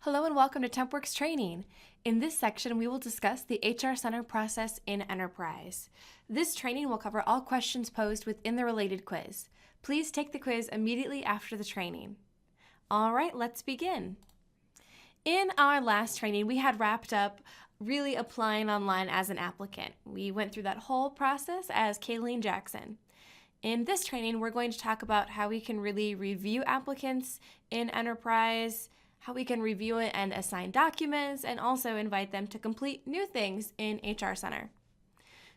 Hello and welcome to TempWorks Training. In this section, we will discuss the HR Center process in Enterprise. This training will cover all questions posed within the related quiz. Please take the quiz immediately after the training. All right, let's begin. In our last training, we had wrapped up really applying online as an applicant. We went through that whole process as Kayleen Jackson. In this training, we're going to talk about how we can really review applicants in Enterprise, how we can review it and assign documents, and also invite them to complete new things in HR Center.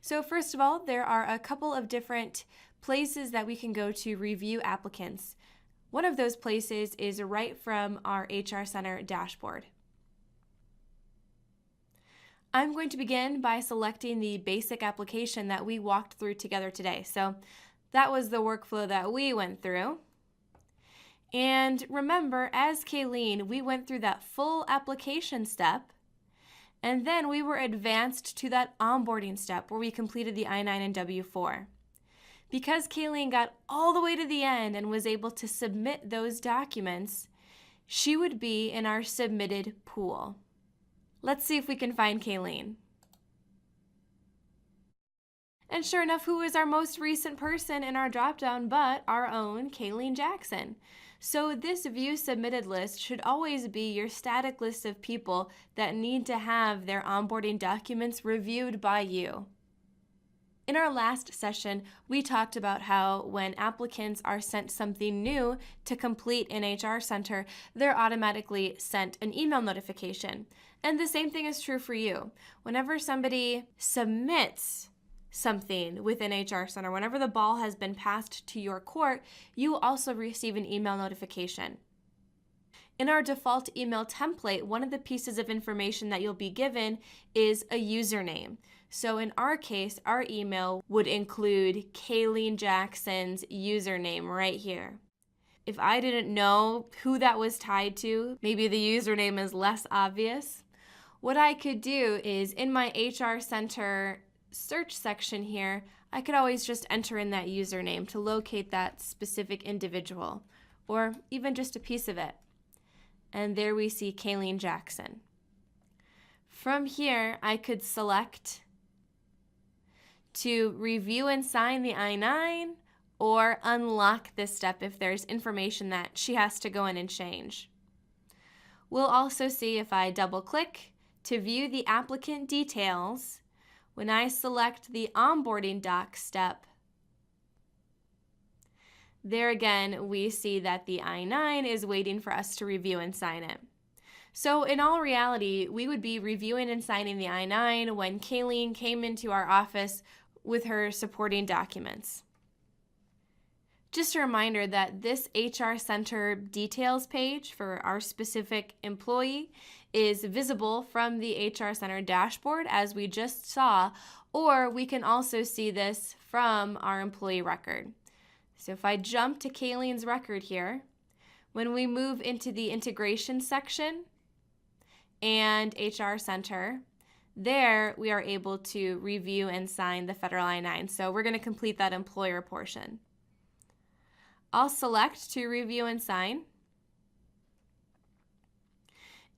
So first of all, there are a couple of different places that we can go to review applicants. One of those places is right from our HR Center dashboard. I'm going to begin by selecting the basic application that we walked through together today. So that was the workflow that we went through. And remember, as Kayleen, we went through that full application step, and then we were advanced to that onboarding step where we completed the I-9 and W-4. Because Kayleen got all the way to the end and was able to submit those documents, she would be in our submitted pool. Let's see if we can find Kayleen. And sure enough, who is our most recent person in our dropdown but our own Kayleen Jackson? So this View Submitted list should always be your static list of people that need to have their onboarding documents reviewed by you. In our last session, we talked about how when applicants are sent something new to complete in HR Center, they're automatically sent an email notification. And the same thing is true for you. Whenever somebody submits something within HR Center, whenever the ball has been passed to your court, you will also receive an email notification. In our default email template, one of the pieces of information that you'll be given is a username. So in our case, our email would include Kayleen Jackson's username right here. If I didn't know who that was tied to, maybe the username is less obvious, what I could do is in my HR Center search section here, I could always just enter in that username to locate that specific individual, or even just a piece of it. And there we see Kayleen Jackson. From here, I could select to review and sign the I-9 or unlock this step if there's information that she has to go in and change. We'll also see if I double click to view the applicant details. When I select the onboarding doc step, there again we see that the I-9 is waiting for us to review and sign it. So in all reality, we would be reviewing and signing the I-9 when Kayleen came into our office with her supporting documents. Just a reminder that this HR Center details page for our specific employee is visible from the HR Center dashboard as we just saw, or we can also see this from our employee record. So if I jump to Kayleen's record here, when we move into the integration section and HR Center, there we are able to review and sign the federal I-9. So we're going to complete that employer portion. I'll select to review and sign.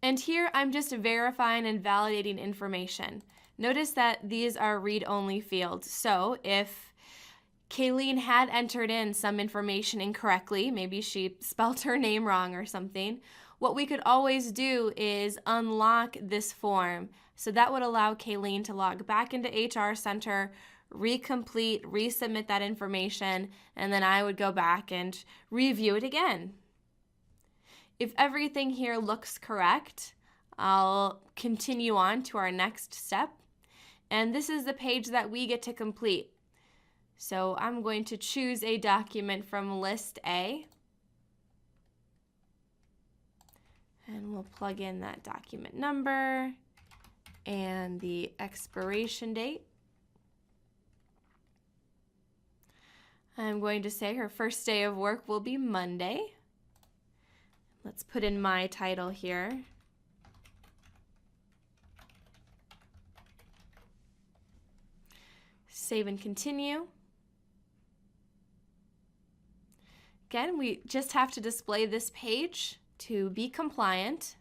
And here I'm just verifying and validating information. Notice that these are read-only fields. So if Kayleen had entered in some information incorrectly, maybe she spelled her name wrong or something, what we could always do is unlock this form. So that would allow Kayleen to log back into HR Center, recomplete, resubmit that information, and then I would go back and review it again. If everything here looks correct, I'll continue on to our next step, and this is the page that we get to complete. So I'm going to choose a document from list A, and we'll plug in that document number and the expiration date. I'm going to say her first day of work will be Monday. Let's put in my title here. Save and continue. Again, we just have to display this page to be compliant.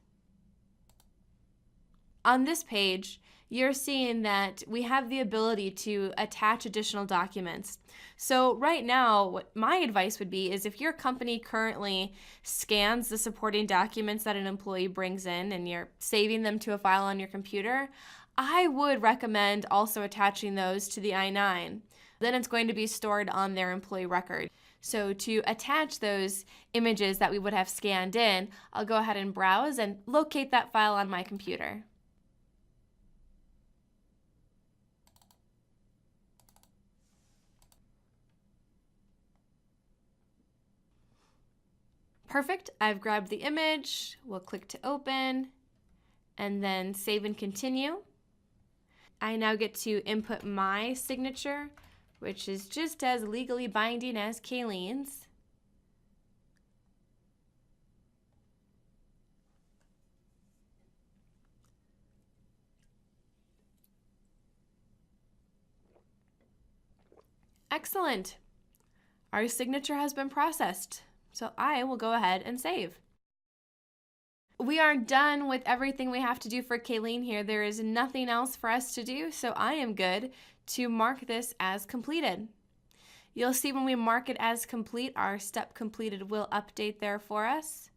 On this page, you're seeing that we have the ability to attach additional documents. So right now, what my advice would be is if your company currently scans the supporting documents that an employee brings in and you're saving them to a file on your computer, I would recommend also attaching those to the I-9. Then it's going to be stored on their employee record. So to attach those images that we would have scanned in, I'll go ahead and browse and locate that file on my computer. Perfect, I've grabbed the image, we'll click to open, and then save and continue. I now get to input my signature, which is just as legally binding as Kayleen's. Excellent. Our signature has been processed, so I will go ahead and save. We are done with everything we have to do for Kayleen here. There is nothing else for us to do, so I am good to mark this as completed. You'll see when we mark it as complete, our step completed will update there for us.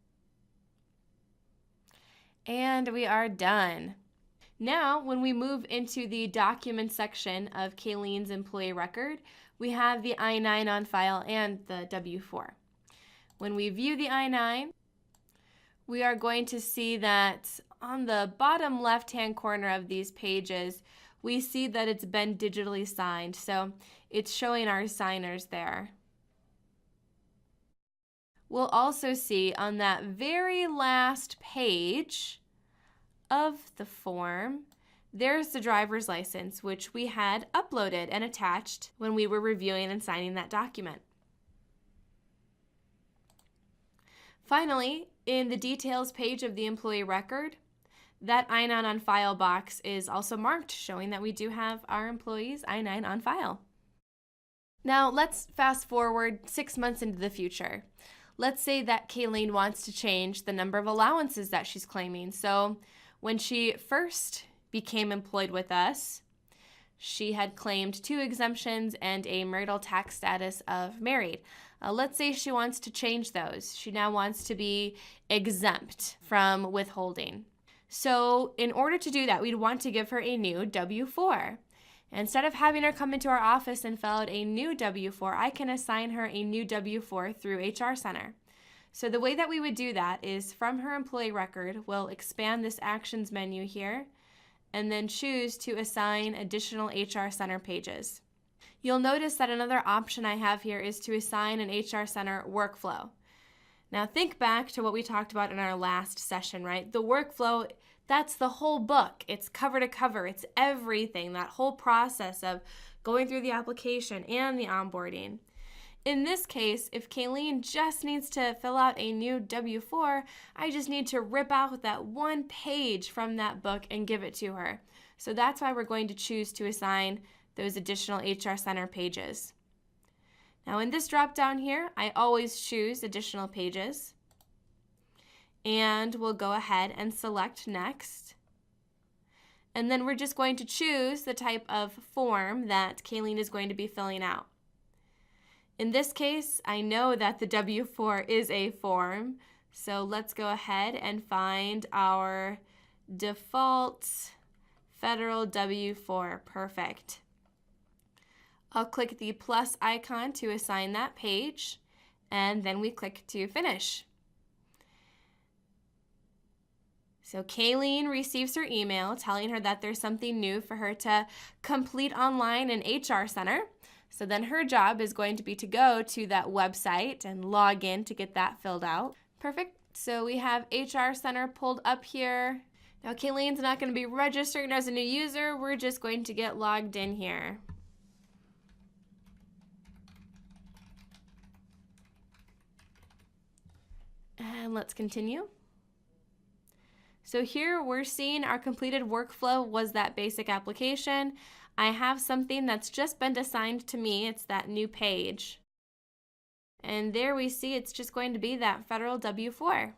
And we are done. Now, when we move into the document section of Kayleen's employee record, we have the I-9 on file and the W-4. When we view the I-9, we are going to see that on the bottom left-hand corner of these pages, we see that it's been digitally signed. So it's showing our signers there. We'll also see on that very last page of the form, there's the driver's license, which we had uploaded and attached when we were reviewing and signing that document. Finally, in the details page of the employee record, that I-9 on file box is also marked, showing that we do have our employee's I-9 on file. Now let's fast forward 6 months into the future. Let's say that Kayleen wants to change the number of allowances that she's claiming. So when she first became employed with us, she had claimed 2 exemptions and a marital tax status of married. Let's say she wants to change those. She now wants to be exempt from withholding. So in order to do that, we'd want to give her a new W-4. Instead of having her come into our office and fill out a new W-4, I can assign her a new W-4 through HRCenter. So the way that we would do that is from her employee record, we'll expand this actions menu here and then choose to assign additional HRCenter pages. You'll notice that another option I have here is to assign an HRCenter workflow. Now think back to what we talked about in our last session, right? The workflow, that's the whole book. It's cover to cover. It's everything, that whole process of going through the application and the onboarding. In this case, if Kayleen just needs to fill out a new W-4, I just need to rip out that one page from that book and give it to her. So that's why we're going to choose to assign those additional HRCenter pages. Now in this drop down here, I always choose additional pages. And we'll go ahead and select next. And then we're just going to choose the type of form that Kayleen is going to be filling out. In this case, I know that the W-4 is a form, so let's go ahead and find our default federal W-4. Perfect. I'll click the plus icon to assign that page, and then we click to finish. So Kayleen receives her email telling her that there's something new for her to complete online in HRCenter. So then her job is going to be to go to that website and log in to get that filled out. Perfect. So we have HRCenter pulled up here. Now Kayleen's not going to be registering as a new user. We're just going to get logged in here. And let's continue. So here we're seeing our completed workflow was that basic application. I have something that's just been assigned to me. It's that new page. And there we see it's just going to be that federal W-4.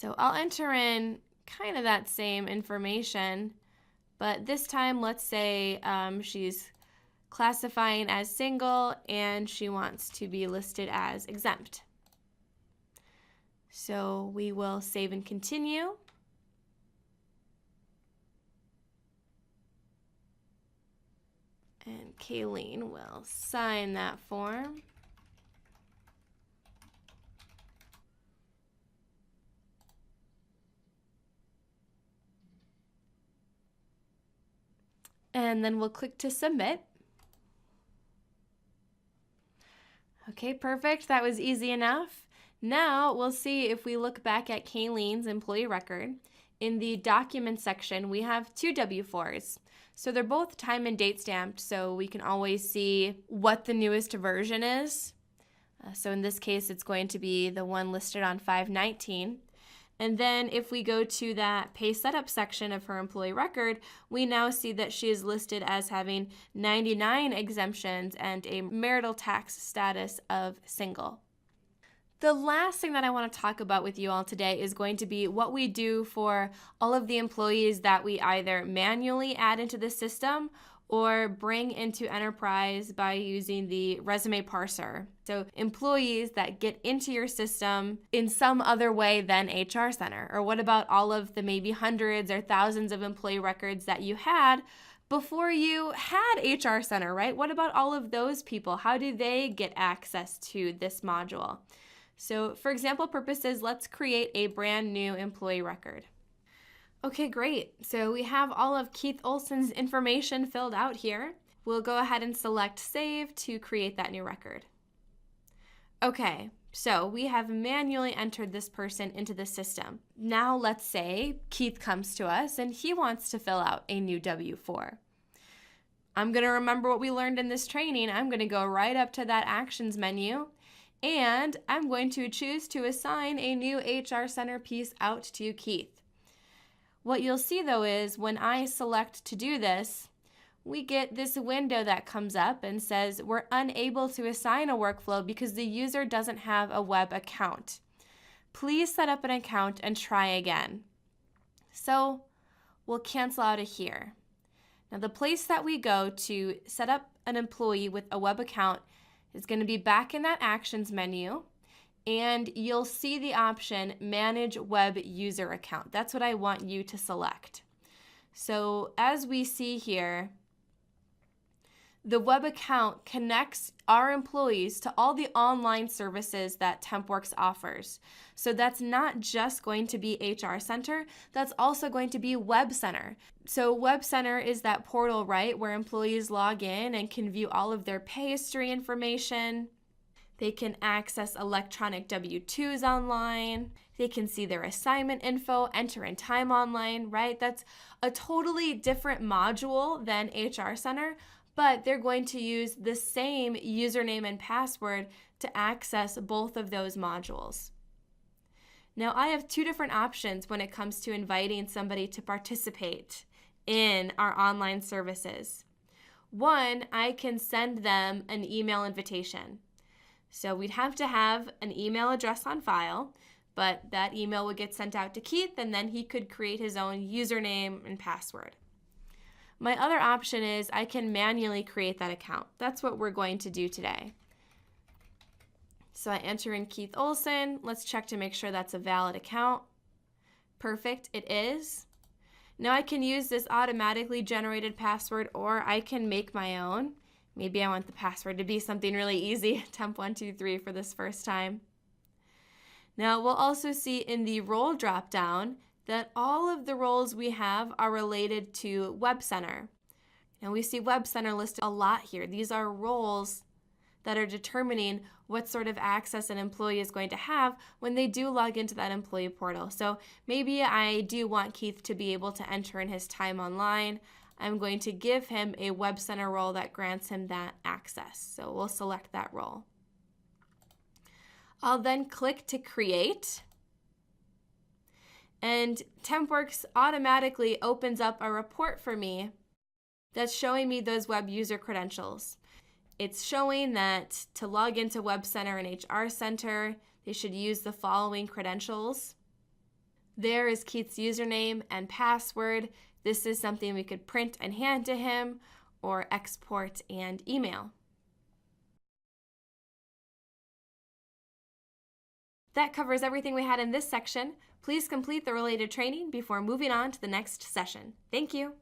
So I'll enter in kind of that same information, but this time let's say she's classifying as single and she wants to be listed as exempt. So we will save and continue. And Kayleen will sign that form. And then we'll click to submit. Okay, perfect. That was easy enough. Now we'll see if we look back at Kayleen's employee record. In the document section, we have two W-4s. So they're both time and date stamped, so we can always see what the newest version is. So in this case, it's going to be the one listed on 5/19. And then if we go to that pay setup section of her employee record, we now see that she is listed as having 99 exemptions and a marital tax status of single. The last thing that I want to talk about with you all today is going to be what we do for all of the employees that we either manually add into the system or bring into Enterprise by using the resume parser. So employees that get into your system in some other way than HRCenter. Or what about all of the maybe hundreds or thousands of employee records that you had before you had HRCenter, right? What about all of those people? How do they get access to this module? So for example purposes, let's create a brand new employee record. Okay, great. So we have all of Keith Olson's information filled out here. We'll go ahead and select Save to create that new record. Okay, so we have manually entered this person into the system. Now let's say Keith comes to us and he wants to fill out a new W-4. I'm going to remember what we learned in this training. I'm going to go right up to that Actions menu, and I'm going to choose to assign a new HRCenter piece out to Keith. What you'll see though is when I select to do this, we get this window that comes up and says we're unable to assign a workflow because the user doesn't have a web account. Please set up an account and try again. So we'll cancel out of here. Now the place that we go to set up an employee with a web account is going to be back in that Actions menu. And you'll see the option Manage Web User Account. That's what I want you to select. So as we see here, the web account connects our employees to all the online services that TempWorks offers. So that's not just going to be HRCenter, that's also going to be Web Center. So Web Center is that portal, right, where employees log in and can view all of their pay history information. They can access electronic W-2s online. They can see their assignment info, enter in time online, right? That's a totally different module than HRCenter, but they're going to use the same username and password to access both of those modules. Now, I have two different options when it comes to inviting somebody to participate in our online services. One, I can send them an email invitation. So we'd have to have an email address on file, but that email would get sent out to Keith and then he could create his own username and password. My other option is I can manually create that account. That's what we're going to do today. So I enter in Keith Olson. Let's check to make sure that's a valid account. Perfect, it is. Now I can use this automatically generated password or I can make my own. Maybe I want the password to be something really easy, temp123 for this first time. Now we'll also see in the role dropdown that all of the roles we have are related to Web Center. And we see Web Center listed a lot here. These are roles that are determining what sort of access an employee is going to have when they do log into that employee portal. So maybe I do want Keith to be able to enter in his time online. I'm going to give him a Web Center role that grants him that access. So we'll select that role. I'll then click to create. And TempWorks automatically opens up a report for me that's showing me those web user credentials. It's showing that to log into Web Center and HRCenter, they should use the following credentials. There is Keith's username and password. This is something we could print and hand to him or export and email. That covers everything we had in this section. Please complete the related training before moving on to the next session. Thank you.